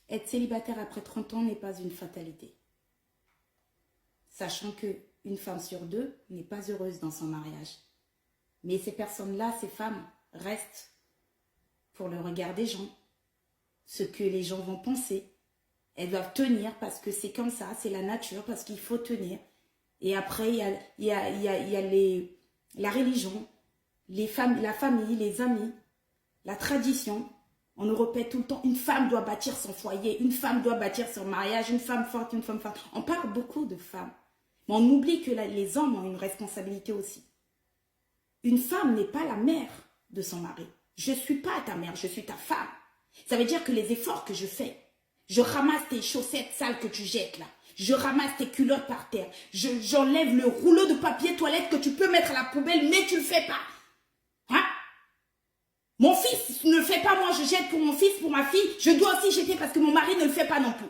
Être célibataire après 30 ans n'est pas une fatalité. Sachant qu'une femme sur deux n'est pas heureuse dans son mariage. Mais ces personnes-là, ces femmes, restent pour le regard des gens. Ce que les gens vont penser. Elles doivent tenir parce que c'est comme ça, c'est la nature, parce qu'il faut tenir. Et après, il y a la religion, la famille, les amis, la tradition. On nous répète tout le temps, une femme doit bâtir son foyer, une femme doit bâtir son mariage, une femme forte, une femme forte. On parle beaucoup de femmes. Mais on oublie que les hommes ont une responsabilité aussi. Une femme n'est pas la mère de son mari. Je ne suis pas ta mère, je suis ta femme. Ça veut dire que les efforts que je fais, je ramasse tes chaussettes sales que tu jettes là. Je ramasse tes culottes par terre. J'enlève le rouleau de papier toilette que tu peux mettre à la poubelle, mais tu ne le fais pas. Hein? Mon fils ne le fait pas, moi je jette pour mon fils, pour ma fille. Je dois aussi jeter parce que mon mari ne le fait pas non plus.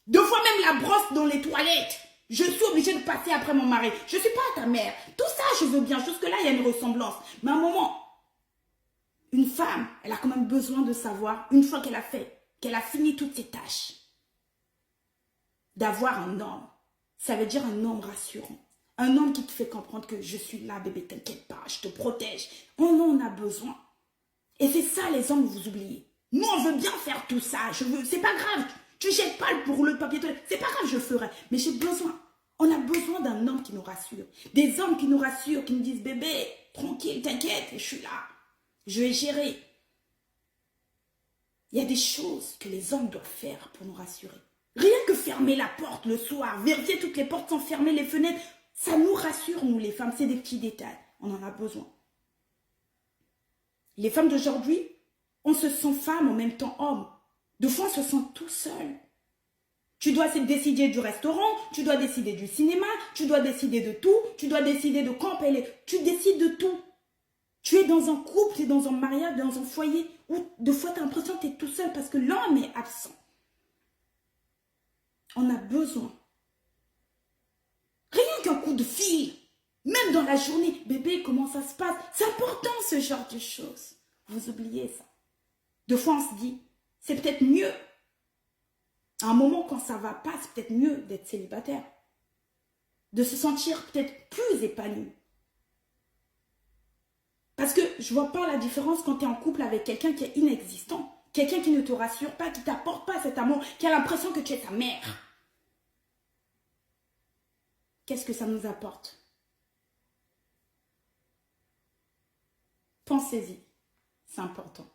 Deux fois même la brosse dans les toilettes. Je suis obligée de passer après mon mari. Je ne suis pas ta mère. Tout ça, je veux bien. Jusque-là, il y a une ressemblance. Mais à un moment, une femme, elle a quand même besoin de savoir, une fois qu'elle a fini toutes ses tâches, d'avoir un homme. Ça veut dire un homme rassurant. Un homme qui te fait comprendre que je suis là, bébé, t'inquiète pas, je te protège. On en a besoin. Et c'est ça, les hommes, vous oubliez. Nous, on veut bien faire tout ça. C'est pas grave. Tu jettes pas pour le papier toilette. C'est pas grave, je ferai. Mais j'ai besoin. On a besoin d'un homme qui nous rassure. Des hommes qui nous rassurent, qui nous disent, bébé, tranquille, t'inquiète, je suis là. Je vais gérer. Il y a des choses que les hommes doivent faire pour nous rassurer. Rien que fermer la porte le soir, vérifier toutes les portes sont fermées, les fenêtres, ça nous rassure, nous les femmes, c'est des petits détails. On en a besoin. Les femmes d'aujourd'hui, on se sent femme en même temps homme. De fois, on se sent tout seul. Tu dois décider du restaurant, tu dois décider du cinéma, tu dois décider de tout, tu dois décider de quand payer. Tu décides de tout. Tu es dans un couple, tu es dans un mariage, dans un foyer où de fois tu as l'impression que tu es tout seul parce que l'homme est absent. On a besoin. Rien qu'un coup de fil, même dans la journée, bébé, comment ça se passe? C'est important ce genre de choses. Vous oubliez ça. De fois on se dit, c'est peut-être mieux. À un moment quand ça va pas, c'est peut-être mieux d'être célibataire. De se sentir peut-être plus épanoui. Parce que je ne vois pas la différence quand tu es en couple avec quelqu'un qui est inexistant. Quelqu'un qui ne te rassure pas, qui ne t'apporte pas cet amour, qui a l'impression que tu es sa mère. Qu'est-ce que ça nous apporte? Pensez-y. C'est important.